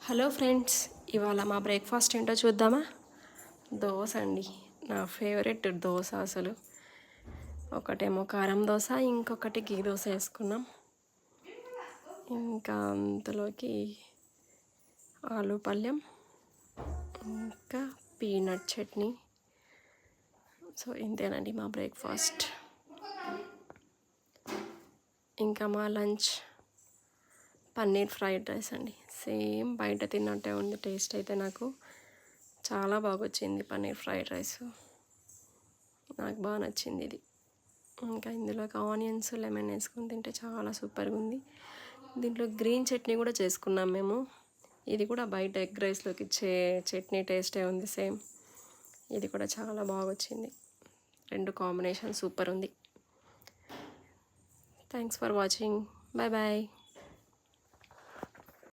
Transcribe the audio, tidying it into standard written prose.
Hello friends, ఇవాళ మా breakfast ఏంటో చూద్దామా? దోశ అండి. నా ఫేవరెట్ దోశ అసలు. ఒకటేమో కారం దోశ, ఇంకొకటి గీ దోశ వేసుకున్నాం. ఇంకా అందులోకి ఆలు పళ్ళెం, ఇంకా పీనట్ చట్నీ. సో ఇంతేనండి మా బ్రేక్ఫాస్ట్. ఇంకా మా లంచ్ పన్నీర్ ఫ్రైడ్ రైస్ అండి. సేమ్ బయట తిన్నట్టే ఉంది టేస్ట్ అయితే. నాకు చాలా బాగా వచ్చింది పన్నీర్ ఫ్రైడ్ రైస్. నాకు బాగా నచ్చింది ఇది. ఇంకా ఇందులోకి ఆనియన్స్ లెమన్ వేసుకొని తింటే చాలా సూపర్గా ఉంది. దీంట్లో గ్రీన్ చట్నీ కూడా చేసుకున్నాం మేము. ఇది కూడా బయట ఎగ్ రైస్లోకి ఇచ్చే చట్నీ టేస్టే ఉంది సేమ్. ఇది కూడా చాలా బాగా వచ్చింది. రెండు కాంబినేషన్ సూపర్ ఉంది. Thanks for watching. Bye bye.